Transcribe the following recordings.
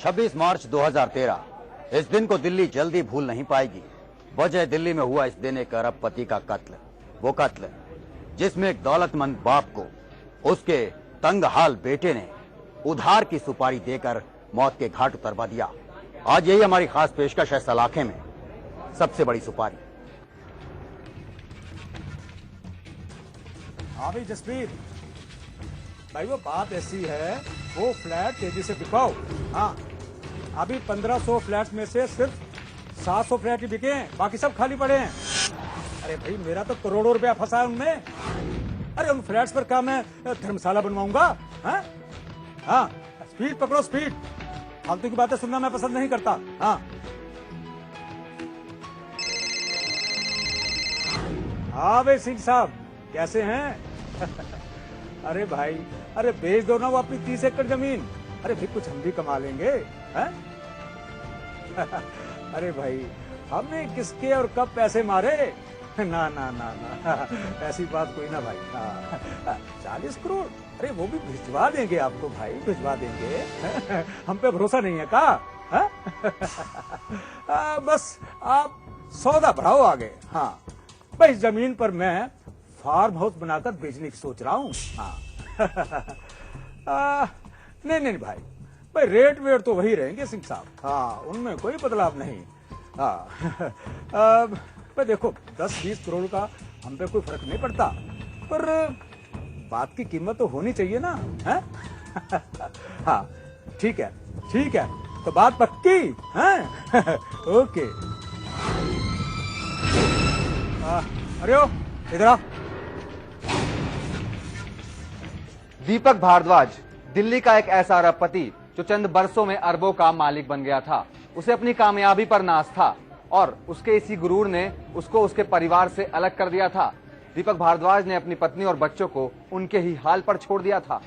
26 मार्च 2013। इस दिन को दिल्ली जल्दी भूल नहीं पाएगी। वजह दिल्ली में हुआ इस दिन एक अरबपति का कत्ल। वो कत्ल जिसमें एक दौलतमंद बाप को उसके तंग हाल बेटे ने उधार की सुपारी देकर मौत के घाट उतरवा दिया। आज यही हमारी खास पेशकश है सलाखे में सबसे बड़ी सुपारी। हाँ भाई जसप्रीत भाई, वो बात ऐसी है, वो फ्लैट तेजी से बिकाओ। हाँ, अभी 1500 फ्लैट्स में से सिर्फ 700 फ्लैट ही बिके हैं, बाकी सब खाली पड़े हैं। अरे भाई, मेरा तो करोड़ों रुपया फंसा है उनमें। अरे उन फ्लैट्स पर क्या मैं धर्मशाला बनवाऊंगा? हाँ हाँ, स्पीड पकड़ो स्पीड। फालतू की बातें सुनना मैं पसंद नहीं करता। हाँ हाँ भाई सिंह साहब, कैसे हैं? अरे भाई, अरे बेच दो ना वो अपनी 30 एकड़ जमीन। अरे भाई, कुछ हम भी कमा लेंगे, हैं? अरे भाई, हमने किसके और कब पैसे मारे? ना ना ना ना, ऐसी बात कोई ना भाई। 40 करोड़, अरे वो भी भिजवा देंगे आपको भाई, भिजवा देंगे। हम पे भरोसा नहीं है का? बस आप सौदा बढ़ाओ आगे। हाँ भाई, जमीन पर मैं फार्म हाउस बनाकर बेचने की सोच रहा हूँ। हाँ नहीं नहीं भाई, भाई रेट वेट तो वही रहेंगे सिंह साहब। हाँ, उनमें कोई बदलाव नहीं। हाँ पर देखो, 10-20 करोड़ का हम पे कोई फर्क नहीं पड़ता, पर बात की कीमत तो होनी चाहिए ना, है? हाँ ठीक है, ठीक है, तो बात पक्की है। ओके। अरे ओ, इधर आ। दीपक भारद्वाज दिल्ली का एक ऐसा अरबपति जो चंद बरसों में अरबों का मालिक बन गया था। उसे अपनी कामयाबी पर नाज था और उसके इसी गुरूर ने उसको उसके परिवार से अलग कर दिया था। दीपक भारद्वाज ने अपनी पत्नी और बच्चों को उनके ही हाल पर छोड़ दिया था।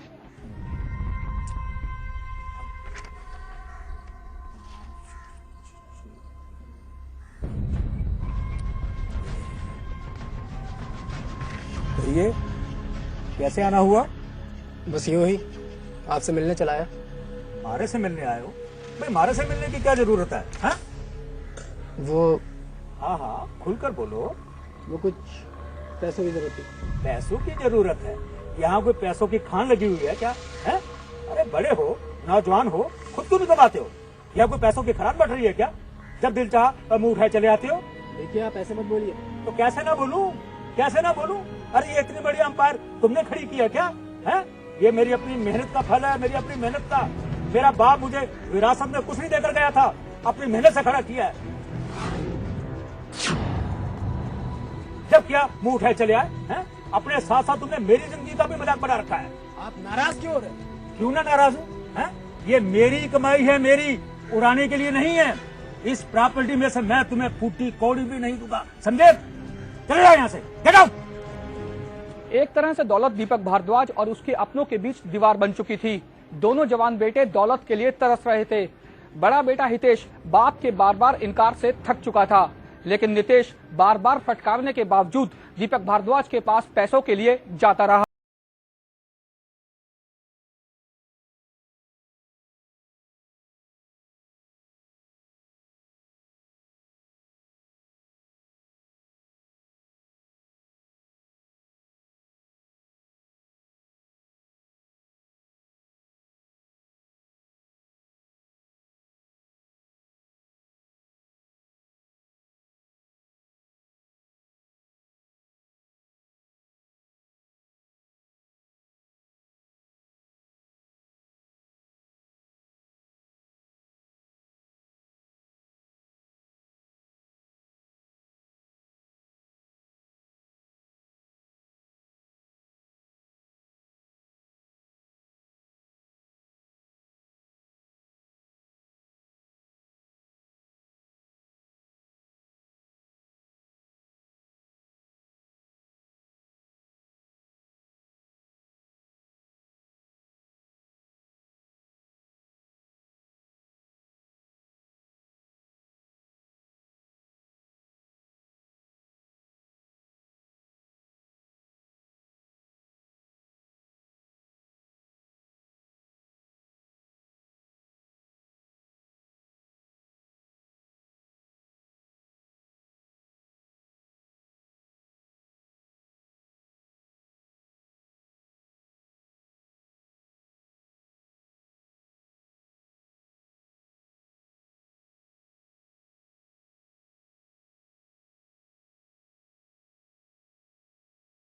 ये कैसे आना हुआ? बस यूं ही आपसे मिलने चला आया। मारे से मिलने आए हो? भाई, मारे से मिलने की क्या जरूरत है? हाँ वो हाँ हाँ, खुलकर बोलो। वो कुछ पैसों की जरूरत थी। पैसों की जरूरत है? यहाँ कोई पैसों की खान लगी हुई है क्या? है? अरे बड़े हो, नौजवान हो, खुद क्यों नहीं कमाते हो? या कोई पैसों की खराब बढ़ रही है क्या? जब दिल चाह मुंह उठाए चले आते हो। देखिए, आप ऐसे मत बोलिए। तो कैसे ना बोलूं, कैसे ना बोलूं? अरे ये इतनी बड़ी अंपायर तुमने खड़ी की है क्या? है? ये मेरी अपनी मेहनत का फल है, मेरी अपनी मेहनत का। मेरा बाप मुझे विरासत में कुछ नहीं देकर गया था, अपनी मेहनत से खड़ा किया है। जब क्या मुंह उठाए चले आए हैं? अपने साथ साथ तुमने मेरी जिंदगी का भी मजाक बना रखा है। आप नाराज क्यों हो रहे? क्यों ना नाराज हूं? हैं? ये मेरी कमाई है, मेरी, उड़ाने के लिए नहीं है। इस प्रॉपर्टी में से मैं तुम्हें फूटी कौड़ी भी नहीं दूंगा, समझे? चले जाओ यहाँ से, गेट आउट। एक तरह से दौलत दीपक भारद्वाज और उसके अपनों के बीच दीवार बन चुकी थी। दोनों जवान बेटे दौलत के लिए तरस रहे थे। बड़ा बेटा हितेश बाप के बार बार इनकार से थक चुका था, लेकिन नितेश बार बार फटकारने के बावजूद दीपक भारद्वाज के पास पैसों के लिए जाता रहा।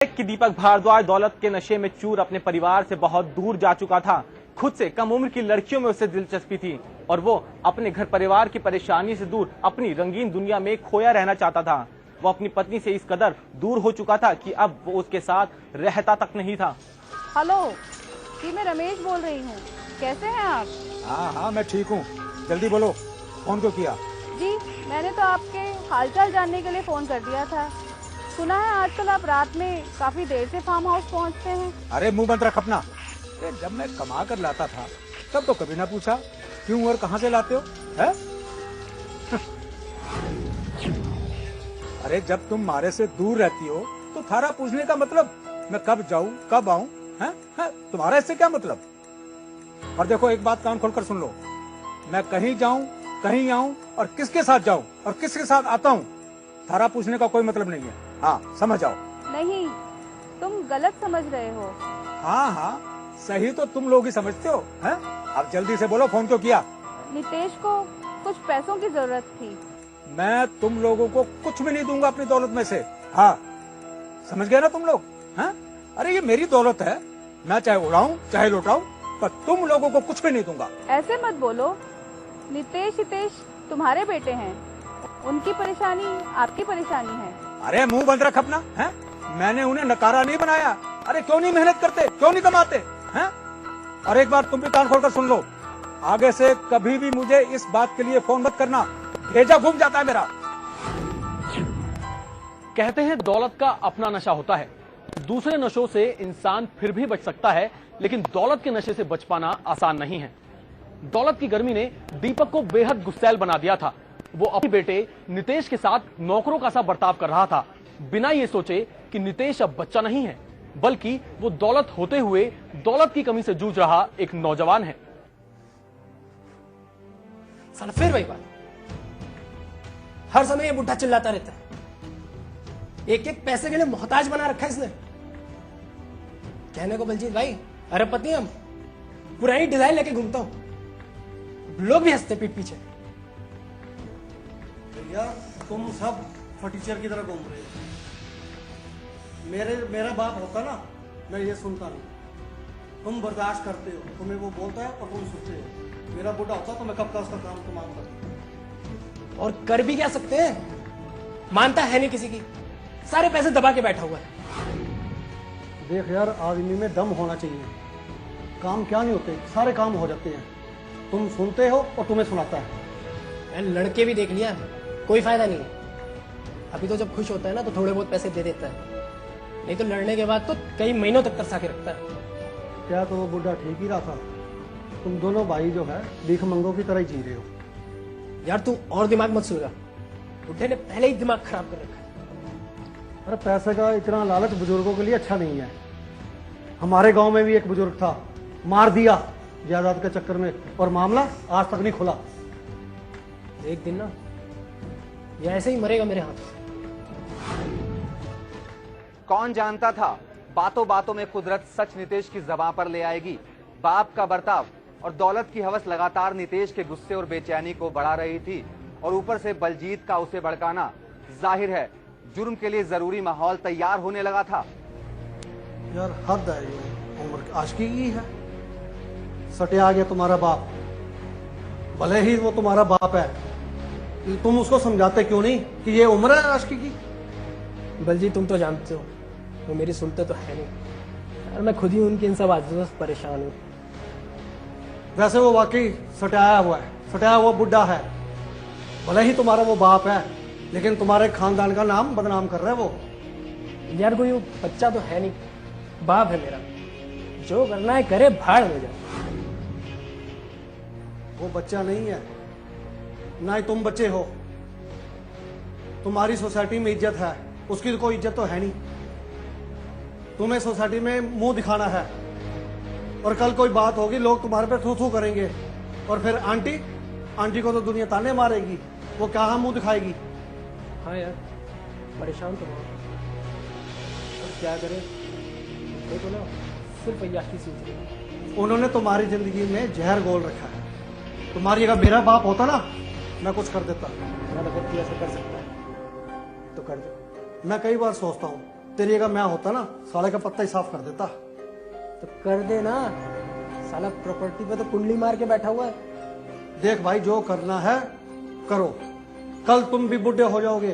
कि दीपक भारद्वाज दौलत के नशे में चूर अपने परिवार से बहुत दूर जा चुका था। खुद से कम उम्र की लड़कियों में उसे दिलचस्पी थी और वो अपने घर परिवार की परेशानी से दूर अपनी रंगीन दुनिया में खोया रहना चाहता था। वो अपनी पत्नी से इस कदर दूर हो चुका था कि अब वो उसके साथ रहता तक नहीं था। हेलो जी, मैं रमेश बोल रही हूँ। कैसे हैं आप? हाँ मैं ठीक हूँ। जल्दी बोलो, फोन क्यों किया? जी, मैंने तो आपके हालचाल जानने के लिए फोन कर दिया था। सुना है आजकल आप रात में काफी देर से फार्म हाउस पहुँचते हैं। अरे मुंह बंद रख अपना। अरे जब मैं कमा कर लाता था तब तो कभी ना पूछा क्यों और कहाँ से लाते हो, है? अरे जब तुम मारे से दूर रहती हो तो थारा पूछने का मतलब मैं कब जाऊं कब आऊं, है? तुम्हारा इससे क्या मतलब? और देखो एक बात कान खोलकर सुन लो, मैं कहीं जाऊं कहीं आऊं और किसके साथ जाऊं और किसके साथ आता हूं, थारा पूछने का कोई मतलब नहीं है। हाँ समझ जाओ। नहीं, तुम गलत समझ रहे हो। हाँ सही तो तुम लोग ही समझते हो, हैं? अब जल्दी से बोलो, फोन क्यों किया? नितेश को कुछ पैसों की जरूरत थी। मैं तुम लोगों को कुछ भी नहीं दूंगा अपनी दौलत में से। हाँ समझ गए ना तुम लोग, हैं? अरे ये मेरी दौलत है, मैं चाहे उड़ाऊं चाहे लौटाऊं, पर तुम लोगों को कुछ भी नहीं दूंगा। ऐसे मत बोलो। नितेश तुम्हारे बेटे हैं, उनकी परेशानी आपकी परेशानी है। अरे मुंह बंद रख अपना, हैं? मैंने उन्हें नकारा नहीं बनाया। अरे क्यों नहीं मेहनत करते, क्यों नहीं कमाते, हैं? और एक बार तुम भी कान खोलकर सुन लो, आगे से कभी भी मुझे इस बात के लिए फोन मत करना, भेजा घूम जाता है मेरा। कहते हैं दौलत का अपना नशा होता है। दूसरे नशों से इंसान फिर भी बच सकता है, लेकिन दौलत के नशे से बच पाना आसान नहीं है। दौलत की गर्मी ने दीपक को बेहद गुस्सैल बना दिया था। वो अपने बेटे नितेश के साथ नौकरों का सा बर्ताव कर रहा था, बिना ये सोचे कि नितेश अब बच्चा नहीं है, बल्कि वो दौलत होते हुए दौलत की कमी से जूझ रहा एक नौजवान है। साला फिर वही बात, हर समय ये बुढ़ा चिल्लाता रहता है। एक एक पैसे के लिए मोहताज बना रखा है इसने। कहने को बलजीत भाई अरबपति हम पुरानी डिजाइन लेके घूमता हूं, लोग भी हंसते पीठ पीछे। भैया तुम सब फटीचर की तरह घूम रहे हो। मेरा बाप होता ना, मैं ये सुनता नहीं। तुम बर्दाश्त करते हो, तुम्हें वो बोलता है और तुम सुनते हो। मेरा बुढ़ा होता तो मैं कब का उसका काम तमाम करता। और कर भी क्या सकते हैं, मानता है नहीं किसी की, सारे पैसे दबा के बैठा हुआ है। देख यार, आदमी में दम होना चाहिए। काम क्या नहीं होते, सारे काम हो जाते हैं। तुम सुनते हो और तुम्हें सुनाता है। मैंने लड़के भी देख लिया, कोई फायदा नहीं है। अभी तो जब खुश होता है ना तो थोड़े बहुत पैसे दे देता है, नहीं तो लड़ने के बाद तो कई महीनों तक तरसा के रखता है। क्या तो वो बुढ़ा ठीक ही रहा था? तुम दोनों भाई जो है भीख मंगों की तरह ही जी रहे हो। यार तू और दिमाग मत सुलगा, बुढ़े ने पहले ही दिमाग खराब कर रखा है। अरे पैसे का इतना लालच बुजुर्गों के लिए अच्छा नहीं है। हमारे गांव में भी एक बुजुर्ग था, मार दिया जायदाद के चक्कर में, और मामला आज तक नहीं खुला। एक दिन ना ये ऐसे ही मरेगा मेरे हाथ से। कौन जानता था बातों बातों में कुदरत सच नितेश की ज़बां पर ले आएगी। बाप का बर्ताव और दौलत की हवस लगातार नितेश के गुस्से और बेचैनी को बढ़ा रही थी, और ऊपर से बलजीत का उसे भड़काना, जाहिर है जुर्म के लिए जरूरी माहौल तैयार होने लगा था। यार हद है, ये उम्र आशिकी की है। सटे आ गया तुम्हारा बाप, भले ही वो तुम्हारा बाप है, तुम उसको समझाते क्यों नहीं कि ये उम्र है आशिकी की? बलजी तुम तो जानते हो वो मेरी सुनते तो है नहीं यार, मैं खुद ही उनकी इन सब आदतों से परेशान हूँ। वैसे वो वाकई सटाया हुआ है, सटाया हुआ बुढ़ा है। भले ही तुम्हारा वो बाप है, लेकिन तुम्हारे खानदान का नाम बदनाम कर रहा है वो। यार कोई वो बच्चा तो है नहीं, बाप है मेरा, जो करना है करे, भाड़ में जाए। वो बच्चा नहीं है, ना ही तुम बच्चे हो। तुम्हारी सोसाइटी में इज्जत है, उसकी तो कोई इज्जत तो है नहीं। तुम्हें सोसाइटी में मुंह दिखाना है, और कल कोई बात होगी लोग तुम्हारे पे थू थू करेंगे, और फिर आंटी को तो दुनिया ताने मारेगी, वो क्या मुंह दिखाएगी? हाँ यार परेशान तो बहुत, अब क्या करें, देखो ना सिर्फ अय्याशी सूझ रही है। उन्होंने तुम्हारी जिंदगी में जहर घोल रखा है। तुम्हारी अगर मेरा बाप होता ना, मैं कुछ कर देता। मैं अगर तू ऐसा कर सकता है तो कर दे। मैं कई बार सोचता हूँ तेरी जगह मैं होता ना, साले का पत्ता ही साफ कर देता। तो कर दे ना, साला प्रॉपर्टी पे तो कुंडली मार के बैठा हुआ है। देख भाई, जो करना है करो, कल तुम भी बूढ़े हो जाओगे,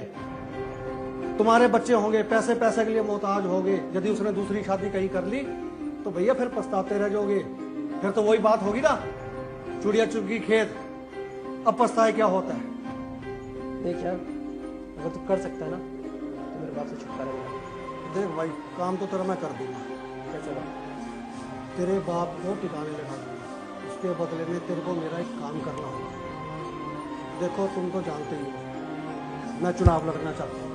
तुम्हारे बच्चे होंगे, पैसे पैसे के लिए मोहताज होगे। यदि उसने दूसरी शादी कहीं कर ली तो भैया फिर पछताते रह जाओगे। फिर तो वही बात होगी ना, चुड़िया चुग खेत, अब पछताए क्या होता है। देख यार, अगर तू कर सकता है ना तो मेरे बाप से छुटकारा मिला। देख भाई, काम तो तेरा मैं कर दूंगा। कैसे बात? तेरे बाप को ठिकाने लगा दूंगा, उसके बदले में तेरे को मेरा एक काम करना होगा। देखो तुम तो जानते ही हो मैं चुनाव लड़ना चाहता हूँ,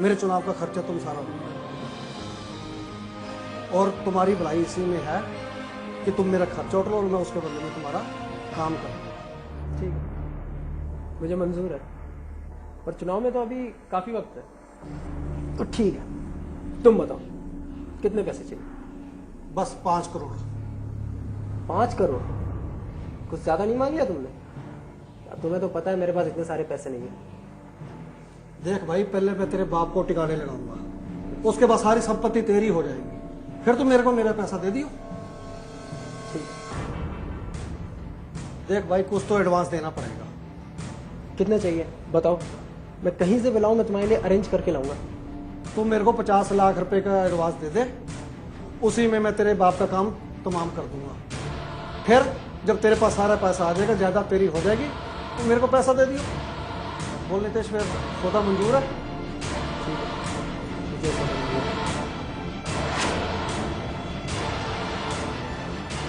मेरे चुनाव का खर्चा तुम सारा दो, और तुम्हारी भलाई इसी में है कि तुम मेरा खर्चा उठ लो और मैं उसके बदले में तुम्हारा काम करूँ। ठीक है, मुझे मंजूर है, पर चुनाव में तो अभी काफी वक्त है। तो ठीक है, तुम बताओ कितने पैसे चाहिए? बस 5 करोड़। 5 करोड़? कुछ ज्यादा नहीं मांग लिया तुमने? अब तुम्हें तो पता है मेरे पास इतने सारे पैसे नहीं है। देख भाई, पहले मैं तेरे बाप को टिकाने लगाऊंगा, उसके बाद सारी संपत्ति तेरी हो जाएगी, फिर तुम मेरे को मेरा पैसा दे दियो। ठीक। देख भाई, कुछ तो एडवांस देना पड़ेगा। कितने चाहिए बताओ, मैं कहीं से बुलाऊं, मैं तुम्हारे लिए अरेंज करके लाऊंगा। तुम मेरे को 50 लाख रुपए का एडवांस दे दे, उसी में मैं तेरे बाप का काम तमाम कर दूंगा। फिर जब तेरे पास सारा पैसा आ जाएगा, ज्यादा तेरी हो जाएगी, तो मेरे को पैसा दे दियो। बोल नितेश, फिर सौदा मंजूर है? ठीक है, मुझे समझ गया।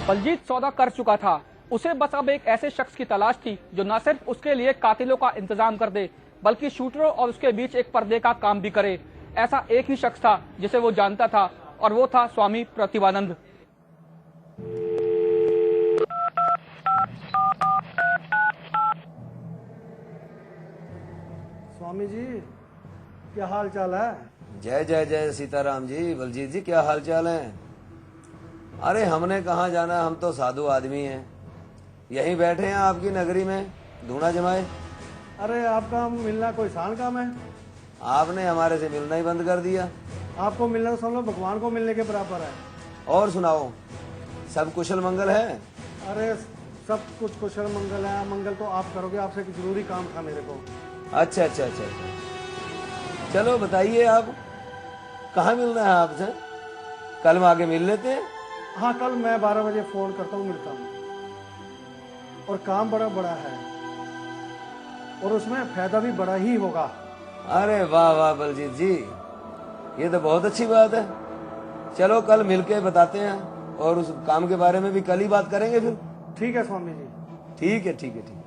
बलजीत सौदा कर चुका था, उसे बस अब एक ऐसे शख्स की तलाश थी जो न सिर्फ उसके लिए कातिलों का इंतजाम कर दे, बल्कि शूटरों और उसके बीच एक पर्दे का काम भी करे। ऐसा एक ही शख्स था जिसे वो जानता था, और वो था स्वामी प्रतिभानंद। स्वामी जी, क्या हाल चाल है? जय जय जय सीताराम जी। बलजीत जी, क्या हाल चाल है? अरे हमने कहाँ जाना, हम तो साधु आदमी हैं, यहीं बैठे हैं आपकी नगरी में धूना जमाए। अरे आपका मिलना कोई आसान काम है? आपने हमारे से मिलना ही बंद कर दिया। आपको मिलना तो समझ लो भगवान को मिलने के बराबर है। और सुनाओ, सब कुशल मंगल है? अरे सब कुछ कुशल मंगल है। मंगल तो आप करोगे, आपसे एक जरूरी काम था मेरे को। अच्छा अच्छा अच्छा, चलो बताइए, आप कहाँ मिलना है आपसे? कल हम आगे मिल लेते हैं। हाँ, कल मैं 12 बजे फोन करता हूँ, मिलता हूँ। और काम बड़ा बड़ा है और उसमें फायदा भी बड़ा ही होगा। अरे वाह वाह बलजीत जी, ये तो बहुत अच्छी बात है। चलो कल मिलके बताते हैं, और उस काम के बारे में भी कल ही बात करेंगे फिर। ठीक है स्वामी जी। ठीक है ठीक है ठीक है।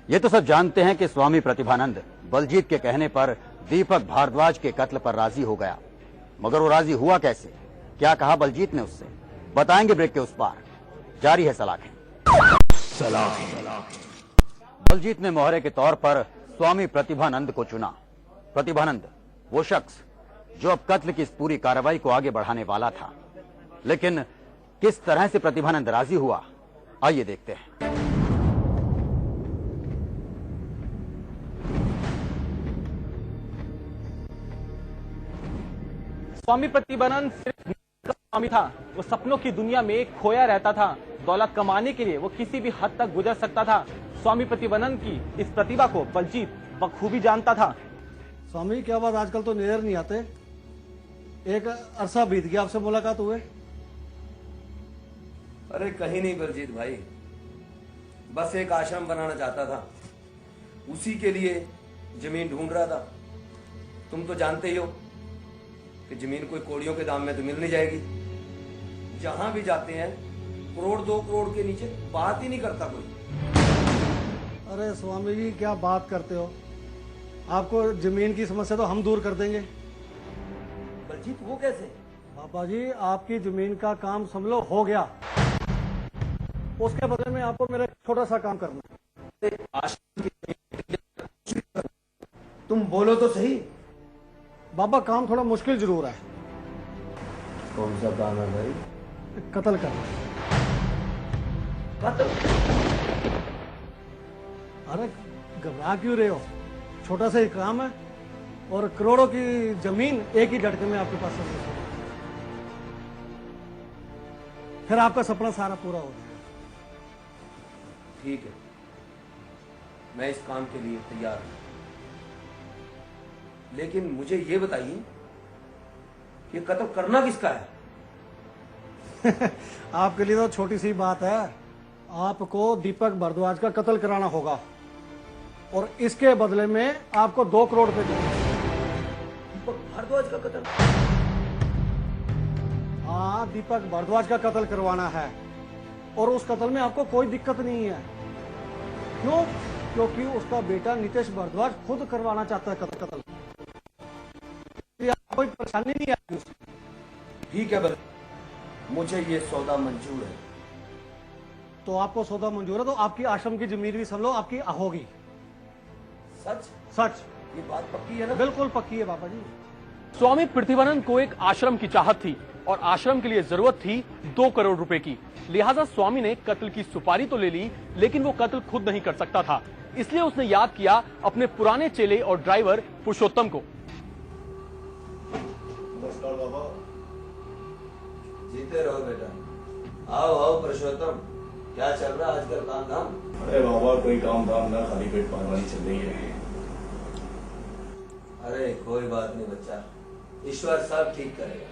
ये तो सब जानते हैं कि स्वामी प्रतिभानंद बलजीत के कहने पर दीपक भारद्वाज के कत्ल पर राजी हो गया, मगर वो राजी हुआ कैसे, क्या कहा बलजीत ने उससे, बताएंगे ब्रेक के उस पार। जारी है सलाखें। बलजीत ने मोहरे के तौर पर स्वामी प्रतिभानंद को चुना। प्रतिभानंद वो शख्स जो अब कत्ल की इस पूरी कार्रवाई को आगे बढ़ाने वाला था, लेकिन किस तरह से प्रतिभानंद राजी हुआ, आइए देखते हैं। स्वामी प्रतिभानंद सिर्फ स्वामी था, वो सपनों की दुनिया में खोया रहता था। दौलत कमाने के लिए वो किसी भी हद तक गुजर सकता था। स्वामी प्रतिभानंद की इस प्रतिभा को बलजीत बखूबी जानता था। स्वामी, क्या बात आजकल तो नजर नहीं आते? एक अरसा बीत गया आपसे मुलाकात हुए। अरे कहीं नहीं बलजीत भाई, बस एक आश्रम बनाना चाहता था, उसी के लिए जमीन ढूंढ रहा था। तुम तो जानते ही हो कि जमीन कोई कौड़ियों के दाम में तो मिल नहीं जाएगी। जहां भी जाते हैं 1 करोड़ 2 करोड़ के नीचे बात ही नहीं करता कोई। अरे स्वामी जी, क्या बात करते हो? आपको जमीन की समस्या तो हम दूर कर देंगे। बलजीत वो कैसे? बाबा जी, आपकी जमीन का काम समझ लो हो गया, उसके बदले में आपको मेरा छोटा सा काम करना है। तुम बोलो तो सही। बाबा, काम थोड़ा मुश्किल जरूर है। कौन सा काम है भाई? कत्ल करना। कत्ल? अरे घबरा क्यों रहे हो? छोटा सा ही काम है, और करोड़ों की जमीन एक ही झटके में आपके पास आ जाएगी। फिर आपका सपना सारा पूरा हो जाएगा। ठीक है, मैं इस काम के लिए तैयार हूं, लेकिन मुझे ये बताइए कि कत्ल करना किसका है? आपके लिए तो छोटी सी बात है। आपको दीपक भारद्वाज का कत्ल कराना होगा और इसके बदले में आपको 2 करोड़ रुपए देंगे। दीपक भारद्वाज का कत्ल? हाँ, दीपक भारद्वाज का कत्ल करवाना है और उस कत्ल में आपको कोई दिक्कत नहीं है। क्यों? क्योंकि उसका बेटा नितेश भारद्वाज खुद करवाना चाहता है कत्ल। कोई परेशानी नहीं आएगी उसको। ठीक है बल, मुझे ये सौदा मंजूर है। तो आपको सौदा मंजूर है तो आपकी आश्रम की जमीन भी समझ लो आपकी होगी। सच? सच। ये बात पक्की है ना? बिल्कुल पक्की है बाबा जी। स्वामी पृथ्वीनंद को एक आश्रम की चाहत थी और आश्रम के लिए जरूरत थी 2 करोड़ रुपए की। लिहाजा स्वामी ने कत्ल की सुपारी तो ले ली, लेकिन वो कत्ल खुद नहीं कर सकता था। इसलिए उसने याद किया अपने पुराने चेले और ड्राइवर पुरुषोत्तम को। नमस्कार बाबा। जीते रहो बेटा। आओ आओ पुरुषोत्तम, क्या चल रहा है आजकल काम धाम? अरे बाबा, कोई काम धाम ना, खाली पेट पानी चल रही है। अरे कोई बात नहीं बच्चा, ईश्वर सब ठीक करेगा।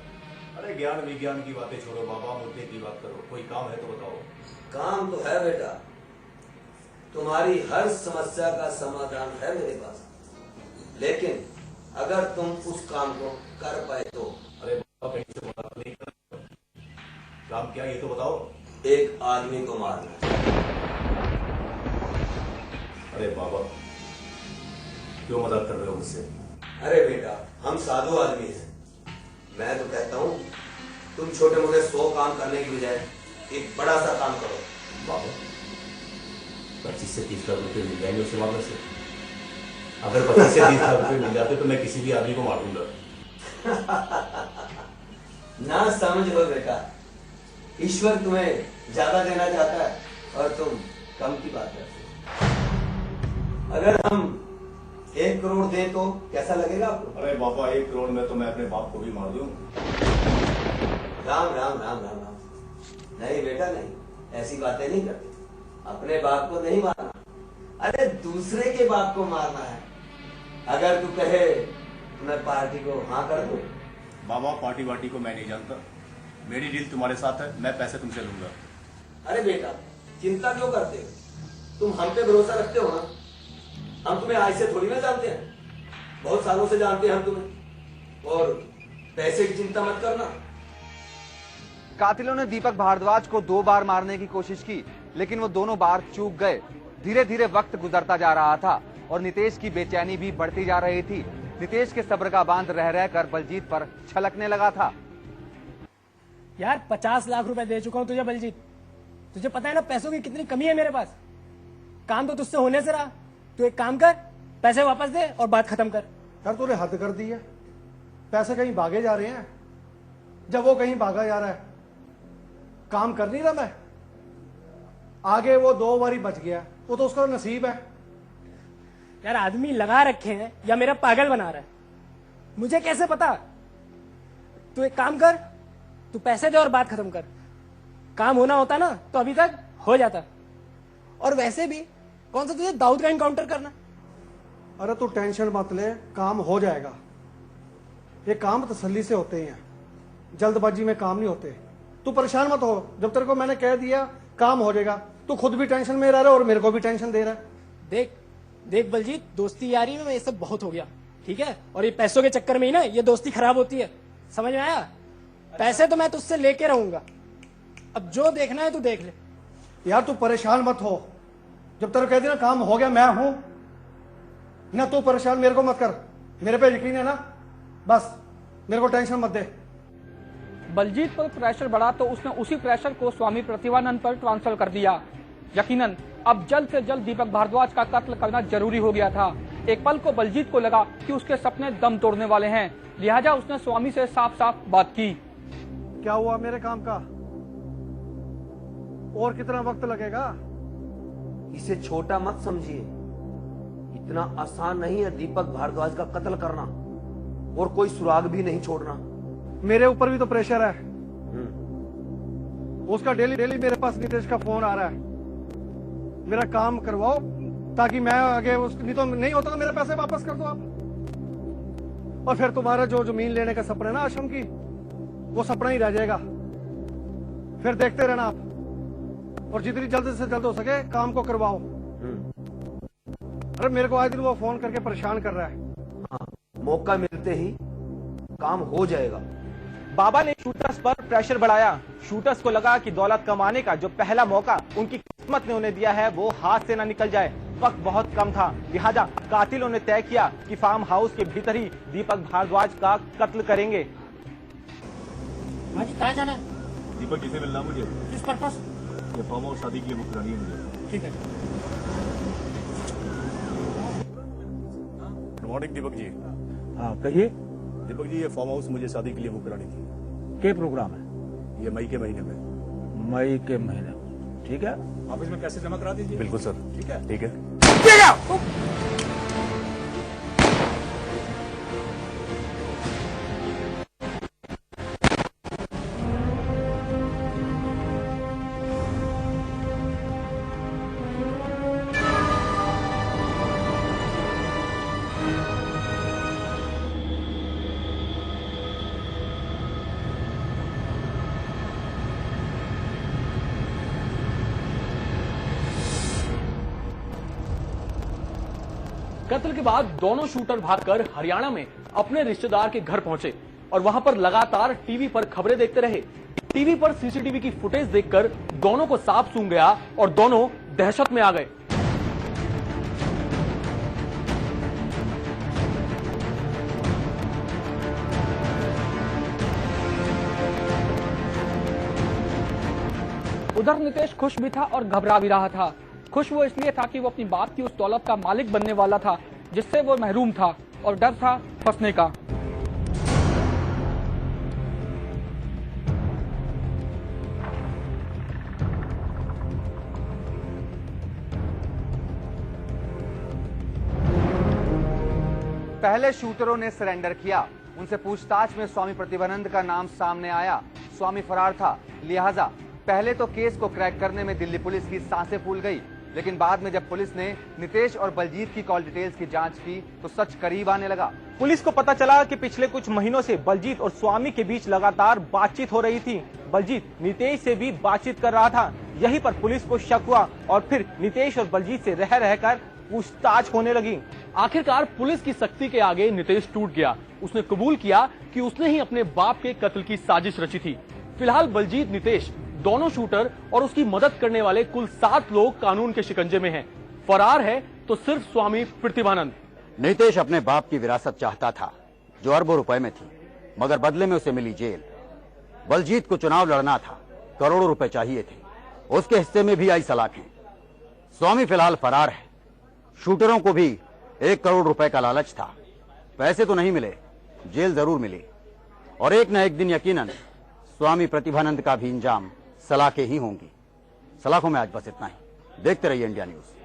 अरे ज्ञान विज्ञान की बातें छोड़ो बाबा, मुद्दे की बात करो। कोई काम है तो बताओ। काम तो है बेटा, तुम्हारी हर समस्या का समाधान है मेरे पास, लेकिन अगर तुम उस काम को कर पाए तो। अरे बाबा, कहीं से बात नहीं कर। काम क्या ये तो बताओ। एक आदमी को मारना है। अरे बाबा, क्यों मदद कर रहे हो मुझसे? अरे बेटा, हम साधु आदमी हैं। मैं तो कहता हूँ तुम छोटे मोटे 100 काम करने की बजाय एक बड़ा सा काम करो। बाबा, 25 से 30 लाख रुपए मिल जाएंगे उससे मामले से। अगर 25 से 30 लाख रुपए मिल जाते तो मैं किसी भी आदमी को मार दूंगा। ना समझ लो बेटा, ईश्वर तुम्हें ज्यादा देना चाहता है और तुम कम की बात करते हो। अगर हम 1 करोड़ दें तो कैसा लगेगा आपको? अरे बाबा, 1 करोड़ में तो मैं अपने बाप को भी मार दूं। राम राम राम राम राम। नहीं बेटा नहीं, ऐसी बातें नहीं करते। अपने बाप को नहीं मारना, अरे दूसरे के बाप को मारना है। अगर तू कहे तो मैं पार्टी को हाँ कर दूं। बाबा, पार्टी वार्टी को मैं नहीं जानता। मेरी डील तुम्हारे साथ है, मैं पैसे तुमसे लूंगा। अरे बेटा, चिंता क्यों करते हो? तुम हम पे भरोसा रखते हो ना। हम तुम्हें आज से थोड़ी ना जानते हैं, बहुत सालों से जानते हैं हम तुम्हें। और पैसे की चिंता मत करना। कातिलों ने दीपक भारद्वाज को 2 बार मारने की कोशिश की, लेकिन वो दोनों बार चूक गए। धीरे धीरे वक्त गुजरता जा रहा था और नितेश की बेचैनी भी बढ़ती जा रही थी। नितेश के सब्र का बांध रह रहकर बलजीत पर छलकने लगा था। यार 50 लाख रुपए दे चुका हूं तुझे बलजीत। तुझे पता है ना पैसों की कितनी कमी है मेरे पास। काम तो तुझसे होने से रहा। तू एक काम कर, पैसे वापस दे और बात खत्म कर। यार तूने हद कर दी है। पैसे कहीं भागे जा रहे हैं। जब वो कहीं भागा जा रहा है, काम कर नहीं रहा मैं। आगे वो 2 बारी बच गया, वो तो उसका नसीब है। यार आदमी लगा रखे हैं या मेरा पागल बना रहा है, मुझे कैसे पता? तू एक काम कर, तू पैसे दे और बात खत्म कर। काम होना होता ना तो अभी तक हो जाता। और वैसे भी कौन सा तुझे दाऊद का इनकाउंटर करना? अरे तू टेंशन मत ले, काम हो जाएगा। ये काम तसल्ली से होते हैं, जल्दबाजी में काम नहीं होते। तू परेशान मत हो। जब तेरे को मैंने कह दिया काम हो जाएगा, तू खुद भी टेंशन में रह रहा है और मेरे को भी टेंशन दे रहा है। देख देख बलजीत, दोस्ती यारी में ये सब बहुत हो गया, ठीक है? और ये पैसों के चक्कर में ही ना ये दोस्ती खराब होती है। समझ में आया? पैसे तो मैं तुझसे लेके रहूंगा। अब जो देखना है तू देख ले। यार तू परेशान मत हो। जब तेरे कह दिया काम हो गया, मैं हूं ना। तू परेशान मेरे को मत कर। मेरे पे यकीन है ना, बस मेरे को टेंशन मत दे। बलजीत पर प्रेशर बढ़ा तो उसने उसी प्रेशर को स्वामी प्रतिभानंद पर ट्रांसफर कर दिया। यकीनन अब जल्द से जल्द दीपक भारद्वाज का कत्ल करना जरूरी हो गया था। एक पल को बलजीत को लगा कि उसके सपने दम तोड़ने वाले हैं, लिहाजा उसने स्वामी से साफ साफ बात की। क्या हुआ मेरे काम का? और कितना वक्त लगेगा? इसे छोटा मत समझिए, इतना आसान नहीं है दीपक भारद्वाज का कत्ल करना। और कोई सुराग भी नहीं छोड़ना। मेरे ऊपर भी तो प्रेशर है। उसका डेली डेली मेरे पास नितेश का फोन आ रहा है, मेरा काम करवाओ ताकि मैं आगे नहीं तो नहीं होता तो मेरे पैसे वापस कर दो आप। और फिर तुम्हारा जो जमीन लेने का सपना है ना आश्रम की, वो सपना ही रह जाएगा। फिर देखते रहना आप, और जितनी जल्द से जल्द हो सके काम को करवाओ। अरे मेरे को आज दिन वो फोन करके परेशान कर रहा है। हाँ, मौका मिलते ही काम हो जाएगा। बाबा ने शूटर्स पर प्रेशर बढ़ाया। शूटर्स को लगा कि दौलत कमाने का जो पहला मौका उनकी किस्मत ने उन्हें दिया है वो हाथ से ना निकल जाए। वक्त बहुत कम था, लिहाजा कातिलों ने तय किया कि फार्म हाउस के भीतर ही दीपक भारद्वाज का कत्ल करेंगे। कहाँ जाना है? दीपक जी से मिलना मुझे। किस पर्पस? ये फॉर्म हाउस शादी के लिए बुक करानी है मुझे। ठीक है। Good morning Deepak ji. हाँ कहिए। दीपक जी, ये फॉर्म हाउस मुझे शादी के लिए बुक करानी थी। क्या प्रोग्राम है? ये मई के महीने में। मई के महीने में, ठीक है। ऑफिस में कैसे जमा करा दीजिए। बिल्कुल सर। ठीक है। ठीक है। कत्ल के बाद दोनों शूटर भागकर हरियाणा में अपने रिश्तेदार के घर पहुंचे और वहां पर लगातार टीवी पर खबरें देखते रहे। टीवी पर सीसीटीवी की फुटेज देखकर दोनों को सांप सूंघ गया और दोनों दहशत में आ गए। उधर नितेश खुश भी था और घबरा भी रहा था। खुश वो इसलिए था कि वो अपनी बाप की उस दौलत का मालिक बनने वाला था जिससे वो महरूम था, और डर था फंसने का। पहले शूटरों ने सरेंडर किया। उनसे पूछताछ में स्वामी प्रतिभानंद का नाम सामने आया। स्वामी फरार था, लिहाजा पहले तो केस को क्रैक करने में दिल्ली पुलिस की सांसें फूल गई, लेकिन बाद में जब पुलिस ने नितेश और बलजीत की कॉल डिटेल्स की जांच की तो सच करीब आने लगा। पुलिस को पता चला कि पिछले कुछ महीनों से बलजीत और स्वामी के बीच लगातार बातचीत हो रही थी। बलजीत नितेश से भी बातचीत कर रहा था। यहीं पर पुलिस को शक हुआ और फिर नितेश और बलजीत से रह रहकर पूछताछ होने लगी। आखिरकार पुलिस की सख्ती के आगे नितेश टूट गया। उसने कबूल किया कि उसने ही अपने बाप के कत्ल की साजिश रची थी। फिलहाल बलजीत, नितेश, दोनों शूटर और उसकी मदद करने वाले कुल 7 लोग कानून के शिकंजे में हैं। फरार है तो सिर्फ स्वामी प्रतिभानंद। नितेश अपने बाप की विरासत चाहता था जो अरबों रुपए में थी, मगर बदले में उसे मिली जेल। बलजीत को चुनाव लड़ना था, करोड़ों रुपए चाहिए थे, उसके हिस्से में भी आई सलाखें। स्वामी फिलहाल फरार है। शूटरों को भी 1 करोड़ रुपए का लालच था। पैसे तो नहीं मिले, जेल जरूर मिली, और एक न एक दिन यकीनन स्वामी प्रतिभानंद का भी इंजाम सलाखें ही होंगी। सलाखों में आज बस इतना ही। देखते रहिए इंडिया न्यूज।